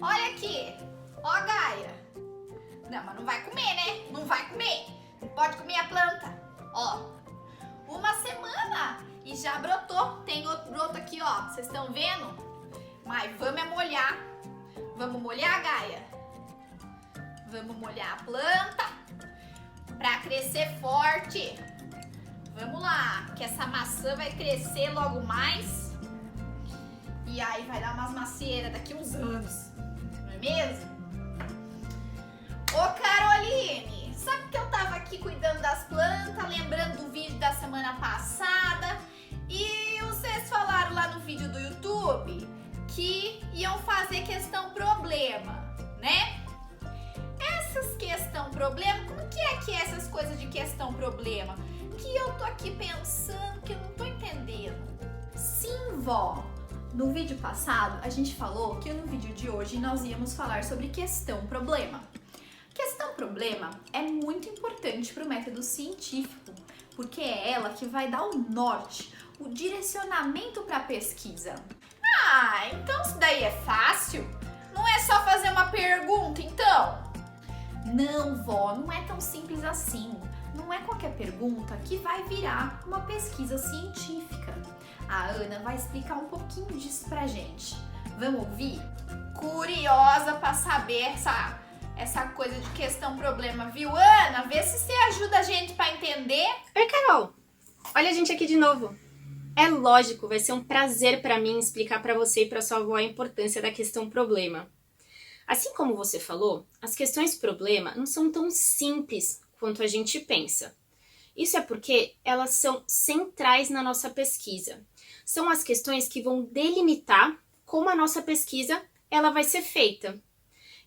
Olha aqui. Ó a Gaia. Não, mas não vai comer, né? Não vai comer. Não pode comer a planta. Ó, uma semana e já brotou. Tem outro broto aqui, ó. Vocês estão vendo? Mas vamos molhar. Vamos molhar, Gaia? Vamos molhar a planta pra crescer forte. Vamos lá, que essa maçã vai crescer logo mais. E aí vai dar umas macieiras daqui uns anos. Não é mesmo? Ô Caroline, sabe que eu tava aqui cuidando das plantas, lembrando do vídeo da semana passada, e vocês falaram lá no vídeo do YouTube que iam fazer questão problema, né? Essas questão problema, como que é essas coisas de questão problema? Que eu tô aqui pensando que eu não tô entendendo. Sim, vó. No vídeo passado a gente falou que no vídeo de hoje nós íamos falar sobre questão problema. Questão problema é muito importante para o método científico, porque é ela que vai dar o norte, o direcionamento para a pesquisa. Ah, então isso daí é fácil? Não é só fazer uma pergunta, então? Não, vó, não é tão simples assim. Não é qualquer pergunta que vai virar uma pesquisa científica. A Ana vai explicar um pouquinho disso pra gente. Vamos ouvir? Curiosa para saber essa coisa de questão problema, viu, Ana? Vê se você ajuda a gente para entender. Oi, Carol. Olha a gente aqui de novo. É lógico, vai ser um prazer para mim explicar para você e para sua avó a importância da questão problema. Assim como você falou, as questões problema não são tão simples quanto a gente pensa. Isso é porque elas são centrais na nossa pesquisa. São as questões que vão delimitar como a nossa pesquisa ela vai ser feita.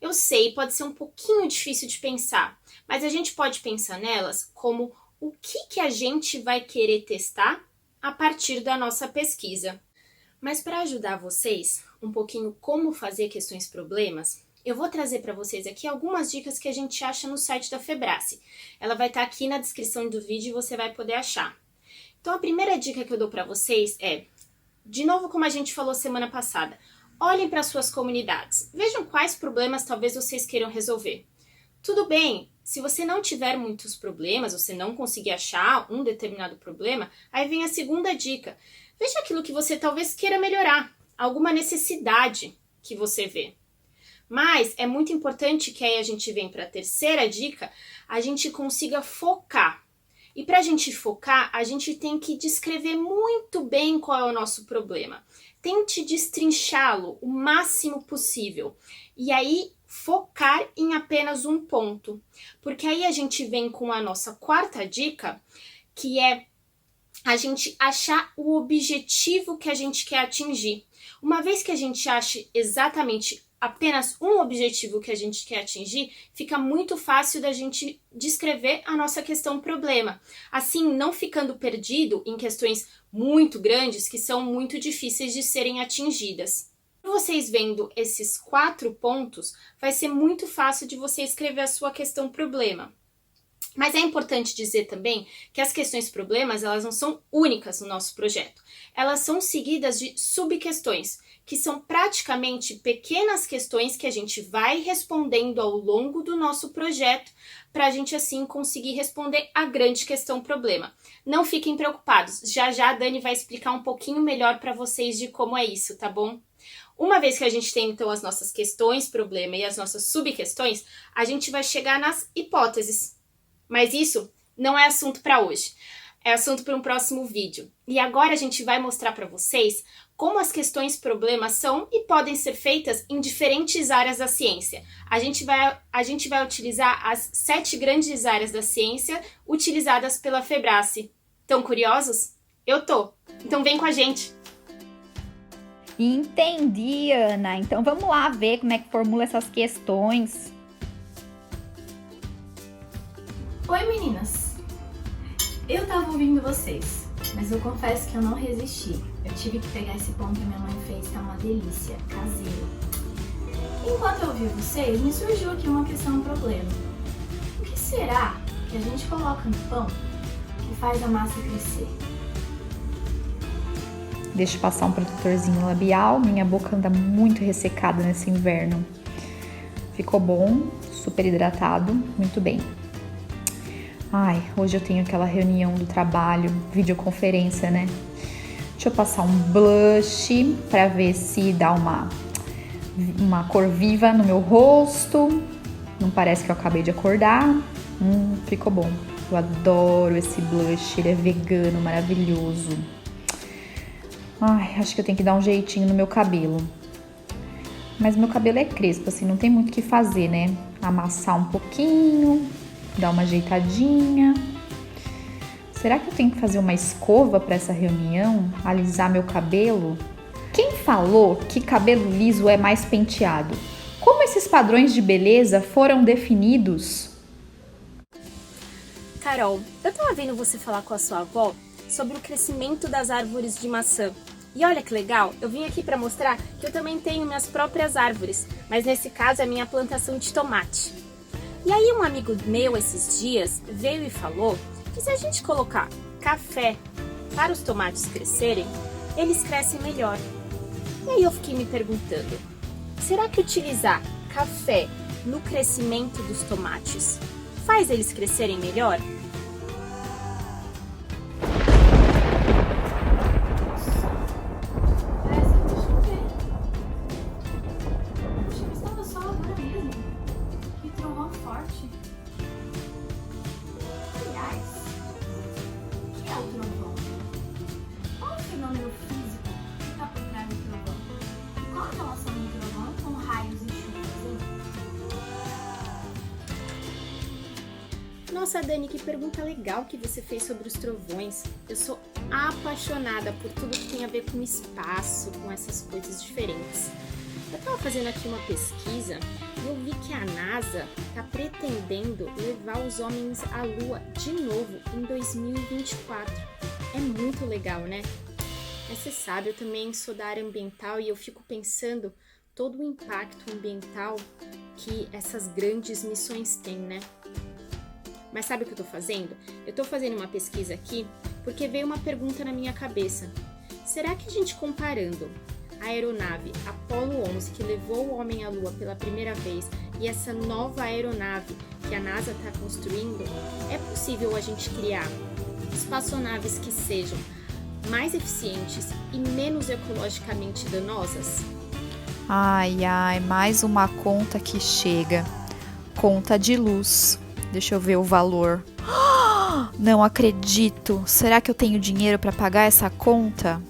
Eu sei, pode ser um pouquinho difícil de pensar, mas a gente pode pensar nelas como o que a gente vai querer testar a partir da nossa pesquisa. Mas para ajudar vocês um pouquinho como fazer questões problemas, eu vou trazer para vocês aqui algumas dicas que a gente acha no site da Febrace. Ela vai estar aqui na descrição do vídeo e você vai poder achar. Então a primeira dica que eu dou para vocês é, de novo como a gente falou semana passada, olhem para suas comunidades. Vejam quais problemas talvez vocês queiram resolver. Tudo bem, se você não tiver muitos problemas, você não conseguir achar um determinado problema, aí vem a segunda dica. Veja aquilo que você talvez queira melhorar, alguma necessidade que você vê. Mas é muito importante que aí a gente vem para a terceira dica, a gente consiga focar. E para a gente focar, a gente tem que descrever muito bem qual é o nosso problema. Tente destrinchá-lo o máximo possível. E aí, focar em apenas um ponto. Porque aí a gente vem com a nossa quarta dica, que é a gente achar o objetivo que a gente quer atingir. Uma vez que a gente ache exatamente apenas um objetivo que a gente quer atingir, fica muito fácil da gente descrever a nossa questão problema. Assim, não ficando perdido em questões muito grandes que são muito difíceis de serem atingidas. Vocês vendo esses 4 pontos, vai ser muito fácil de você escrever a sua questão problema. Mas é importante dizer também que as questões problemas, elas não são únicas no nosso projeto. Elas são seguidas de subquestões, que são praticamente pequenas questões que a gente vai respondendo ao longo do nosso projeto para a gente assim conseguir responder a grande questão problema. Não fiquem preocupados, já a Dani vai explicar um pouquinho melhor para vocês de como é isso, tá bom? Uma vez que a gente tem então as nossas questões problema e as nossas subquestões, a gente vai chegar nas hipóteses. Mas isso não é assunto para hoje, é assunto para um próximo vídeo. E agora a gente vai mostrar para vocês como as questões problemas são e podem ser feitas em diferentes áreas da ciência. A gente vai utilizar as 7 grandes áreas da ciência utilizadas pela Febrace. Tão curiosos? Eu tô! Então vem com a gente! Entendi, Ana. Então vamos lá ver como é que formula essas questões. Oi meninas, eu tava ouvindo vocês, mas eu confesso que eu não resisti. Eu tive que pegar esse pão que minha mãe fez, tá uma delícia, caseiro. Enquanto eu ouvi vocês, me surgiu aqui uma questão, um problema. O que será que a gente coloca no pão que faz a massa crescer? Deixa eu passar um protetorzinho labial, minha boca anda muito ressecada nesse inverno. Ficou bom, super hidratado, muito bem. Ai, hoje eu tenho aquela reunião do trabalho, videoconferência, né? Deixa eu passar um blush pra ver se dá uma cor viva no meu rosto. Não parece que eu acabei de acordar. Ficou bom. Eu adoro esse blush, ele é vegano, maravilhoso. Ai, acho que eu tenho que dar um jeitinho no meu cabelo. Mas meu cabelo é crespo, assim, não tem muito o que fazer, né? Amassar um pouquinho, dar uma ajeitadinha. Será que eu tenho que fazer uma escova para essa reunião? Alisar meu cabelo? Quem falou que cabelo liso é mais penteado? Como esses padrões de beleza foram definidos? Carol, eu tava vendo você falar com a sua avó sobre o crescimento das árvores de maçã. E olha que legal, eu vim aqui para mostrar que eu também tenho minhas próprias árvores, mas nesse caso é minha plantação de tomate. E aí um amigo meu esses dias veio e falou que se a gente colocar café para os tomates crescerem, eles crescem melhor. E aí eu fiquei me perguntando, será que utilizar café no crescimento dos tomates faz eles crescerem melhor? Nossa, Dani, que pergunta legal que você fez sobre os trovões. Eu sou apaixonada por tudo que tem a ver com espaço, com essas coisas diferentes. Eu estava fazendo aqui uma pesquisa e eu vi que a NASA está pretendendo levar os homens à Lua de novo em 2024. É muito legal, né? Mas você sabe, eu também sou da área ambiental e eu fico pensando todo o impacto ambiental que essas grandes missões têm, né? Mas sabe o que eu tô fazendo? Eu tô fazendo uma pesquisa aqui porque veio uma pergunta na minha cabeça. Será que a gente comparando a aeronave Apollo 11, que levou o homem à Lua pela primeira vez, e essa nova aeronave que a NASA está construindo, é possível a gente criar espaçonaves que sejam mais eficientes e menos ecologicamente danosas? Ai, mais uma conta que chega. Conta de luz. Deixa eu ver o valor. Não acredito. Será que eu tenho dinheiro para pagar essa conta?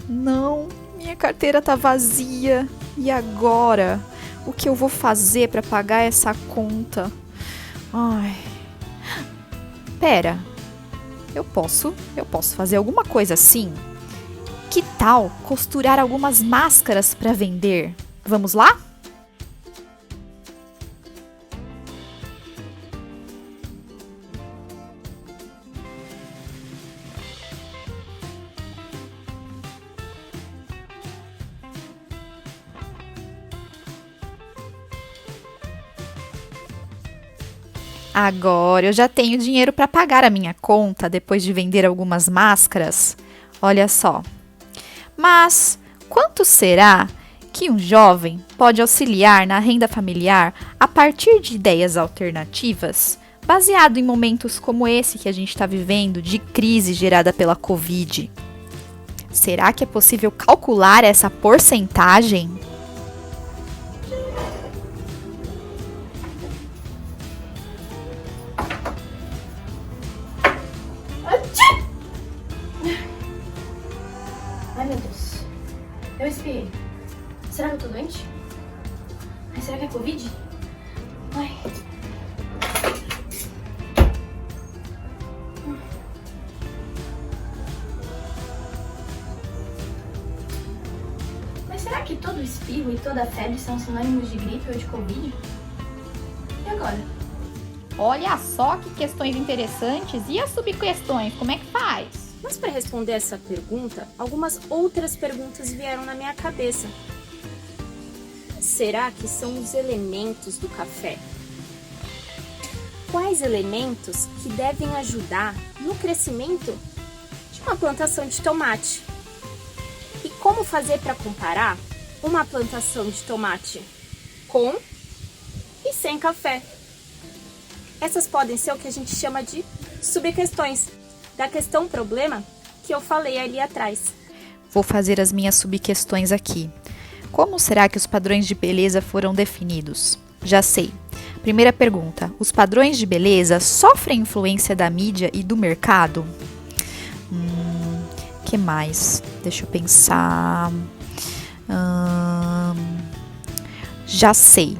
Não, minha carteira tá vazia. E agora? O que eu vou fazer para pagar essa conta? Ai. Pera. Eu posso fazer alguma coisa assim? Que tal costurar algumas máscaras para vender? Vamos lá? Agora eu já tenho dinheiro para pagar a minha conta depois de vender algumas máscaras. Olha só. Mas quanto será que um jovem pode auxiliar na renda familiar a partir de ideias alternativas, baseado em momentos como esse que a gente está vivendo, de crise gerada pela Covid? Será que é possível calcular essa porcentagem? Ai, meu Deus. Eu espirrei. Será que eu tô doente? Ai, será que é Covid? Ai. Mas será que todo espirro e toda febre são sinônimos de gripe ou de Covid? E agora? Olha só que questões interessantes. E as subquestões, como é que faz? Mas para responder essa pergunta, algumas outras perguntas vieram na minha cabeça. Será que são os elementos do café? Quais elementos que devem ajudar no crescimento de uma plantação de tomate? E como fazer para comparar uma plantação de tomate com e sem café. Essas podem ser o que a gente chama de subquestões da questão problema que eu falei ali atrás. Vou fazer as minhas subquestões aqui. Como será que os padrões de beleza foram definidos? Já sei. Primeira pergunta: os padrões de beleza sofrem influência da mídia e do mercado? Que mais? Deixa eu pensar. Já sei.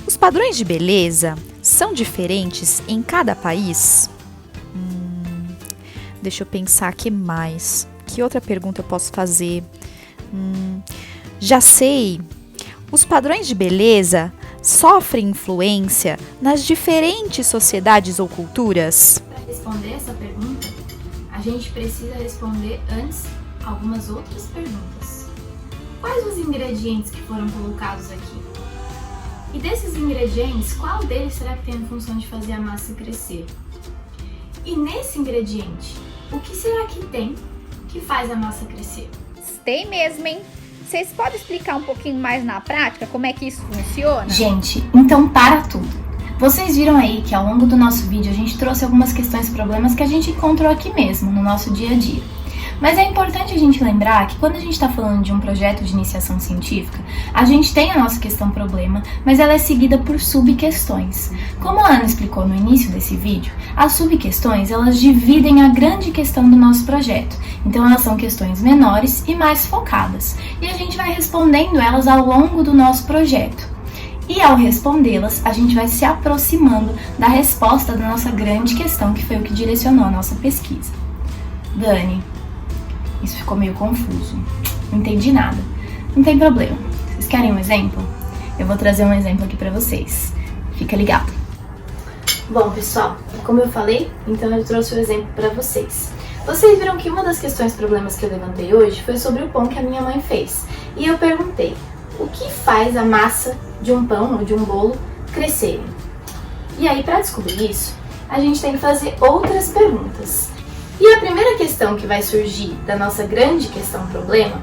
Os padrões de beleza são diferentes em cada país? Deixa eu pensar, que mais? Que outra pergunta eu posso fazer? Já sei. Os padrões de beleza sofrem influência nas diferentes sociedades ou culturas? Para responder essa pergunta, a gente precisa responder antes algumas outras perguntas. Quais os ingredientes que foram colocados aqui? E desses ingredientes, qual deles será que tem a função de fazer a massa crescer? E nesse ingrediente, o que será que tem que faz a massa crescer? Tem mesmo, hein? Vocês podem explicar um pouquinho mais na prática como é que isso funciona? Gente, então para tudo. Vocês viram aí que ao longo do nosso vídeo a gente trouxe algumas questões e problemas que a gente encontrou aqui mesmo, no nosso dia a dia. Mas é importante a gente lembrar que quando a gente está falando de um projeto de iniciação científica, a gente tem a nossa questão problema, mas ela é seguida por subquestões. Como a Ana explicou no início desse vídeo, as subquestões elas dividem a grande questão do nosso projeto. Então elas são questões menores e mais focadas. E a gente vai respondendo elas ao longo do nosso projeto. E ao respondê-las, a gente vai se aproximando da resposta da nossa grande questão, que foi o que direcionou a nossa pesquisa. Dani, isso ficou meio confuso. Não entendi nada. Não tem problema. Vocês querem um exemplo? Eu vou trazer um exemplo aqui pra vocês. Fica ligado. Bom, pessoal, como eu falei, então eu trouxe o exemplo pra vocês. Vocês viram que uma das questões problemas que eu levantei hoje foi sobre o pão que a minha mãe fez. E eu perguntei, o que faz a massa de um pão ou de um bolo crescerem? E aí, para descobrir isso, a gente tem que fazer outras perguntas. E a primeira questão que vai surgir da nossa grande questão problema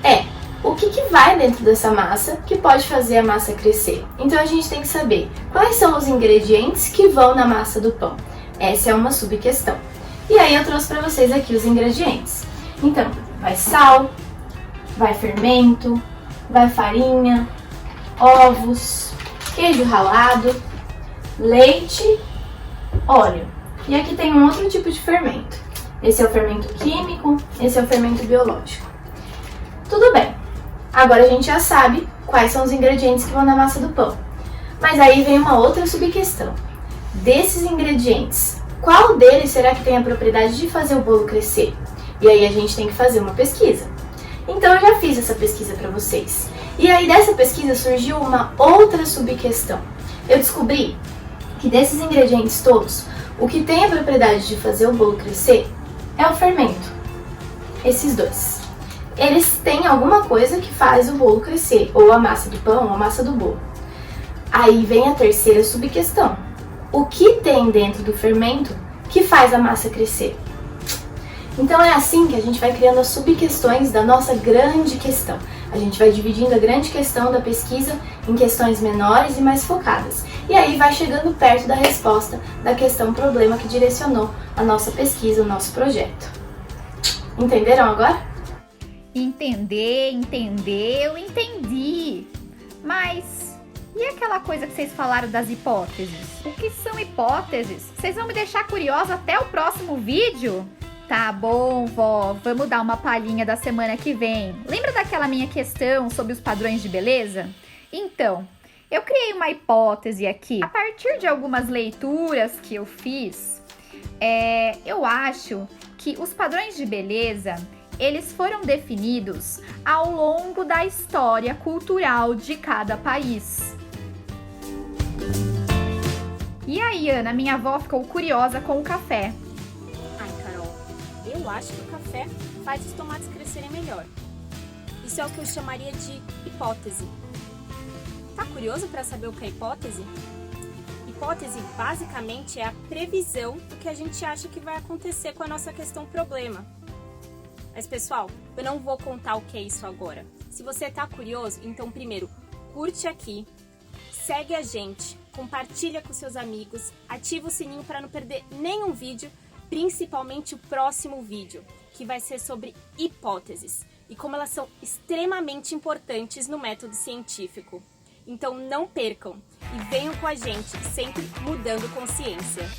é o que vai dentro dessa massa que pode fazer a massa crescer? Então a gente tem que saber quais são os ingredientes que vão na massa do pão. Essa é uma subquestão. E aí eu trouxe para vocês aqui os ingredientes. Então, vai sal, vai fermento, vai farinha, ovos, queijo ralado, leite, óleo. E aqui tem um outro tipo de fermento. Esse é o fermento químico, esse é o fermento biológico. Tudo bem. Agora a gente já sabe quais são os ingredientes que vão na massa do pão. Mas aí vem uma outra subquestão. Desses ingredientes, qual deles será que tem a propriedade de fazer o bolo crescer? E aí a gente tem que fazer uma pesquisa. Então eu já fiz essa pesquisa para vocês. E aí dessa pesquisa surgiu uma outra subquestão. Eu descobri que desses ingredientes todos, o que tem a propriedade de fazer o bolo crescer é o fermento. Esses dois. Eles têm alguma coisa que faz o bolo crescer, ou a massa do pão, ou a massa do bolo. Aí vem a terceira subquestão. O que tem dentro do fermento que faz a massa crescer? Então é assim que a gente vai criando as subquestões da nossa grande questão. A gente vai dividindo a grande questão da pesquisa em questões menores e mais focadas. E aí vai chegando perto da resposta da questão problema que direcionou a nossa pesquisa, o nosso projeto. Entenderam agora? Eu entendi. Mas e aquela coisa que vocês falaram das hipóteses? O que são hipóteses? Vocês vão me deixar curiosa até o próximo vídeo? Tá bom, vó, vamos dar uma palhinha da semana que vem. Lembra daquela minha questão sobre os padrões de beleza? Então, eu criei uma hipótese aqui. A partir de algumas leituras que eu fiz, eu acho que os padrões de beleza, eles foram definidos ao longo da história cultural de cada país. E aí, Ana, minha avó ficou curiosa com o café. Ai, Carol, eu acho que o café faz os tomates crescerem melhor. Isso é o que eu chamaria de hipótese. Tá curioso para saber o que é hipótese? Hipótese basicamente é a previsão do que a gente acha que vai acontecer com a nossa questão problema. Mas pessoal, eu não vou contar o que é isso agora. Se você tá curioso, então primeiro curte aqui, segue a gente, compartilha com seus amigos, ativa o sininho para não perder nenhum vídeo, principalmente o próximo vídeo, que vai ser sobre hipóteses e como elas são extremamente importantes no método científico. Então não percam e venham com a gente, sempre mudando consciência.